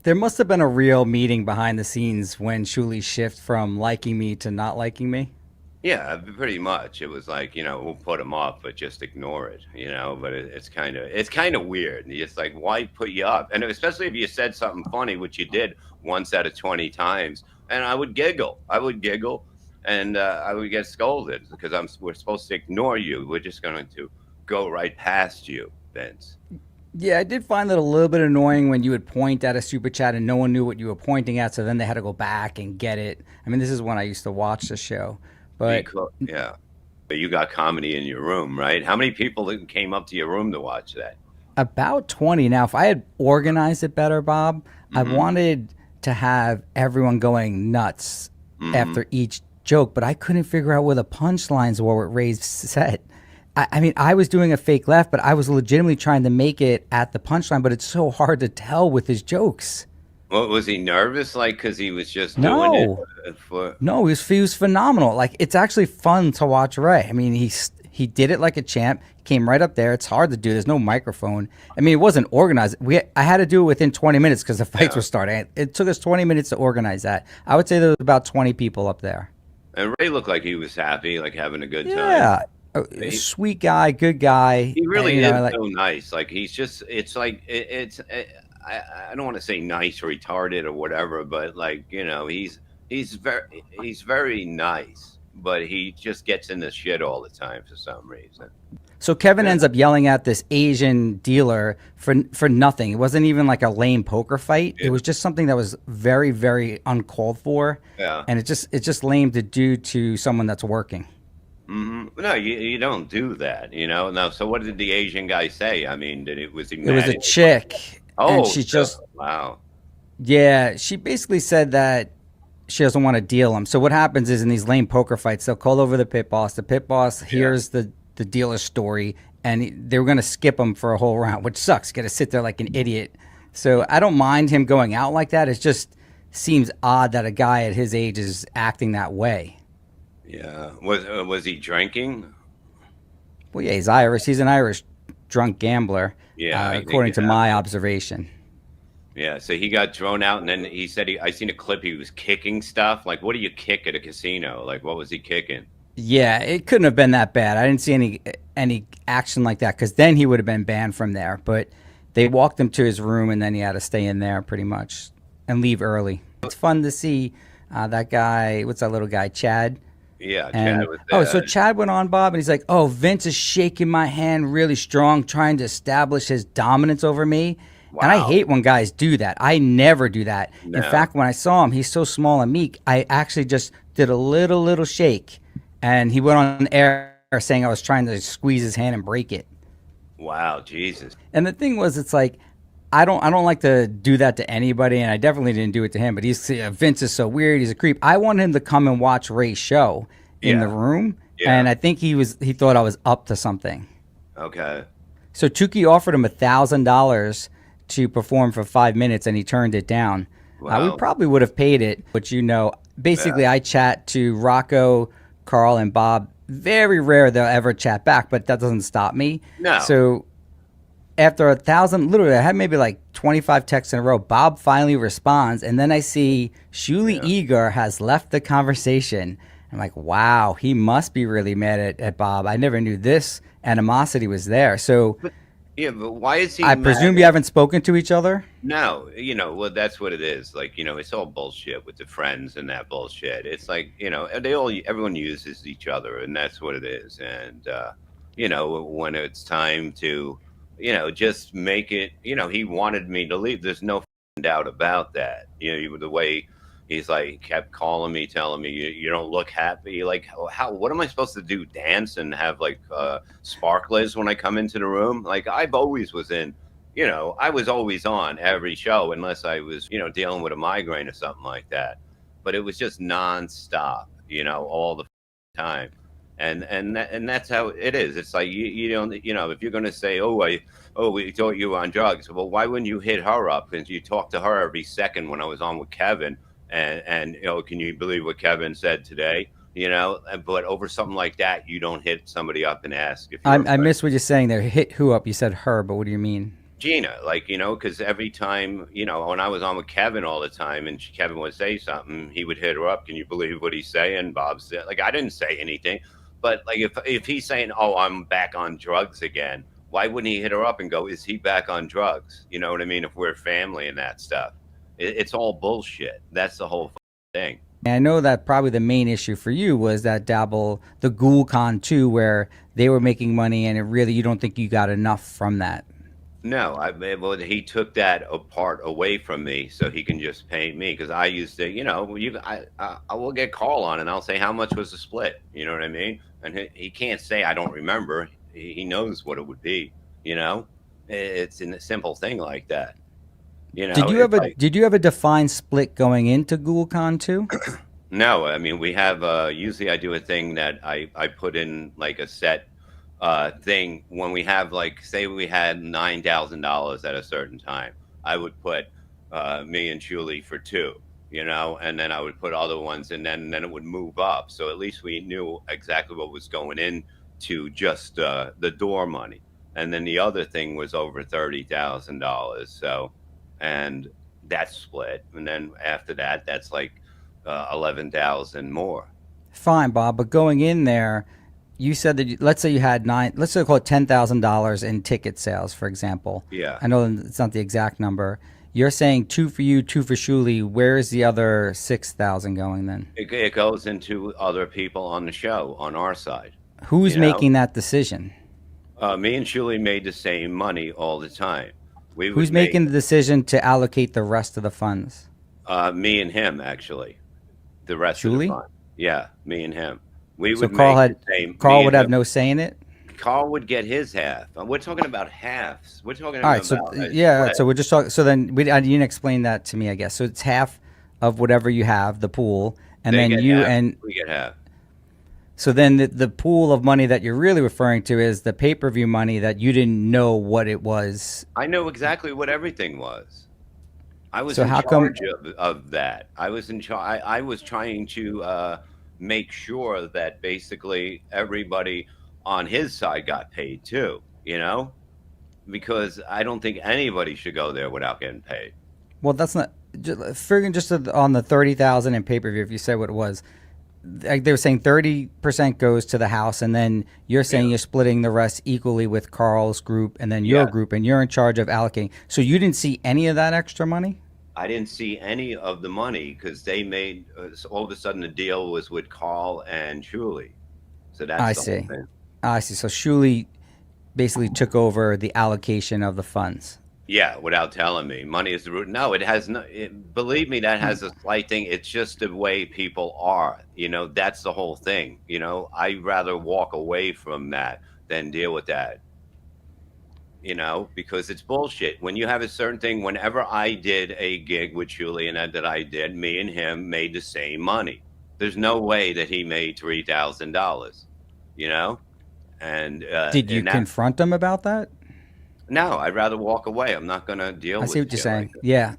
There must have been a real meeting behind the scenes when Shuli shift from liking me to not liking me. Yeah, pretty much. It was like, we'll put him up, but just ignore it, But it's kind of weird. And it's like, why put you up? And especially if you said something funny, which you did once out of 20 times, and I would giggle. I would giggle, and I would get scolded because we're supposed to ignore you. We're just going to go right past you, Vince. Yeah, I did find it a little bit annoying when you would point at a super chat and no one knew what you were pointing at, so then they had to go back and get it. I mean, this is when I used to watch the show, but Yeah, but you got comedy in your room, right? How many people came up to your room to watch that? about 20 now. If I had organized it better, Bob, I Mm-hmm. wanted to have everyone going nuts Mm-hmm. after each joke, but I couldn't figure out where the punchlines were what Ray said. I mean, I was doing a fake laugh, but I was legitimately trying to make it at the punchline, but it's so hard to tell with his jokes. What was he nervous like? Because he was just doing it No, for. no, he was phenomenal. Like, it's actually fun to watch Ray. I mean, he did it like a champ. He came right up there. It's hard to do. There's no microphone. I mean, it wasn't organized. I had to do it within 20 minutes because the fights Yeah. were starting. It took us 20 minutes to organize that. I would say there was about 20 people up there. And Ray looked like he was happy, like having a good time. Yeah, He, sweet guy, good guy. he really You know, is like so nice. Like he's just, it's like I don't want to say nice or retarded or whatever, but like he's very nice, but he just gets in the shit all the time for some reason. so. Kevin Yeah. ends up yelling at this Asian dealer for nothing. It wasn't even like a lame poker fight. It Yeah. was just something that was very very uncalled for, Yeah. and it's just lame to do to someone that's working. No, you don't do that, No, so what did the Asian guy say? I mean, was he It was mad a at you? chick, and Oh, she just wow. yeah, she basically said that she doesn't want to deal him. So what happens is in these lame poker fights, they'll call over the pit boss. The pit boss Yeah. hears the dealer's story, and they were going to skip him for a whole round, which sucks. Got to sit there like an idiot. So I don't mind him going out like that. It just seems odd that a guy at his age is acting that way. Yeah. Was he drinking? Well, yeah, he's Irish. He's an Irish drunk gambler, Yeah, I think according you to have my to. observation. Yeah, so he got thrown out, and then he said I seen a clip. He was kicking stuff. Like, what do you kick at a casino? Like, what was he kicking? Yeah, it couldn't have been that bad. I didn't see any action like that because then he would have been banned from there. But they walked him to his room and then he had to stay in there pretty much and leave early. It's fun to see that guy. What's that little guy, Chad? Yeah, Chad And was oh, so Chad went on, Bob, and he's like, "Oh, Vince is shaking my hand really strong, trying to establish his dominance over me." And I wow. hate when guys do that. I never do that. In No, fact, when I saw him, he's so small and meek. I actually just did a little shake, and he went on air saying I was trying to squeeze his hand and break it. wow, Jesus. And the thing was, it's like I don't like to do that to anybody, and I definitely didn't do it to him. But Vince is so weird. He's a creep. I wanted him to come and watch Ray's show in the Yeah, room, yeah. and I think he thought I was up to something. Okay. So Tukey offered him $1,000 to perform for 5 minutes, and he turned it down. We Wow. probably would have paid it, but Yeah. basically, I chat to Rocco, Carl, and Bob. Very rare they'll ever chat back, but that doesn't stop me. No. So after 1,000, literally, I had maybe like 25 texts in a row. Bob finally responds, and then I see Shuli Yeah. Eager has left the conversation. I'm like, wow, he must be really mad at Bob. I never knew this animosity was there. So But yeah, but why is he I mad? presume you haven't spoken to each other. No, well, that's what it is. Like, it's all bullshit with the friends and that bullshit. It's like, everyone uses each other, and that's what it is. And, when it's time to, just make it, he wanted me to leave. There's no doubt about that. The way he's like, he kept calling me, telling me, you don't look happy. Like, what am I supposed to do? Dance and have like sparklers when I come into the room? Like, I was always on every show unless I was, dealing with a migraine or something like that. But it was just nonstop, all the time. And that's how it is. It's like you don't, if you're going to say, we thought you were on drugs. Well, why wouldn't you hit her up? Because you talk to her every second when I was on with Kevin. And can you believe what Kevin said today? But over something like that, you don't hit somebody up and ask if I, you're I okay. missed what you're saying there. Hit who up? You said her, but what do you mean? Gina, like, because every time, when I was on with Kevin all the time and Kevin would say something, he would hit her up. Can you believe what he's saying? Bob said, like, I didn't say anything. But, like, if he's saying, oh, I'm back on drugs again, why wouldn't he hit her up and go, is he back on drugs? You know what I mean? If we're family and that stuff, it's all bullshit. That's the whole thing. And I know that probably the main issue for you was that the GhoulCon too, where they were making money, and it really you don't think you got enough from that. No, well, he took that apart away from me so he can just pay me because I used to, I will get call on and I'll say how much was the split, you know what I mean? And he can't say I don't remember. He knows what it would be, you know. It's a simple thing like that, Did you have a defined split going into GhoulCon too? No, I mean we have usually I do a thing that I put in like a set thing when we have like say we had $9,000 at a certain time. I would put me and Shuli for two, and then I would put other ones, and then it would move up. So at least we knew exactly what was going in to just the door money, and then the other thing was over $30,000. So, and that's split, and then after that, that's like 11,000 more. Fine, Bob, but going in there, you said that let's say you had let's say call it $10,000 in ticket sales, for example. Yeah. I know it's not the exact number. You're saying two for you, two for Shuli. Where is the other 6,000 going then? It goes into other people on the show on our side. Who's making that decision? Me and Shuli made the same money all the time. Who's making the decision to allocate the rest of the funds? Me and him, actually. The rest of the fund. Yeah, me and him. We So would Carl make had the same. Carl would have no say in it. Carl would get his half. We're talking about halves. We're talking All right, about so yeah, so we're just talking. So then you didn't explain that to me, I guess. So it's half of whatever you have, the pool, and they then get you half, and we get half. so then the pool of money that you're really referring to is the pay-per-view money that you didn't know what it was. I know exactly what everything was. I was So in how come? charge of that. I was in charge. I was trying to make sure that basically everybody on his side got paid too, because I don't think anybody should go there without getting paid. Well, that's not figuring just on the 30,000 in pay-per-view. If you said what it was, like they were saying 30% goes to the house, and then you're saying you're splitting the rest equally with Carl's group and then your group, and you're in charge of allocating. So you didn't see any of that extra money? I didn't see any of the money because they made all of a sudden the deal was with Carl and Shuli. So that's I the see. whole thing. I see. So Shuli basically took over the allocation of the funds. Yeah, without telling me. Money is the root. No, it has no. Believe me, that has a slight thing. It's just the way people are. That's the whole thing. I'd rather walk away from that than deal with that. Because it's bullshit. When you have a certain thing, whenever I did a gig with Julian that I did, me and him made the same money. There's no way that he made $3,000. And Did you confront him about that? No, I'd rather walk away. I'm not going to deal with I see what you're saying. like Yeah.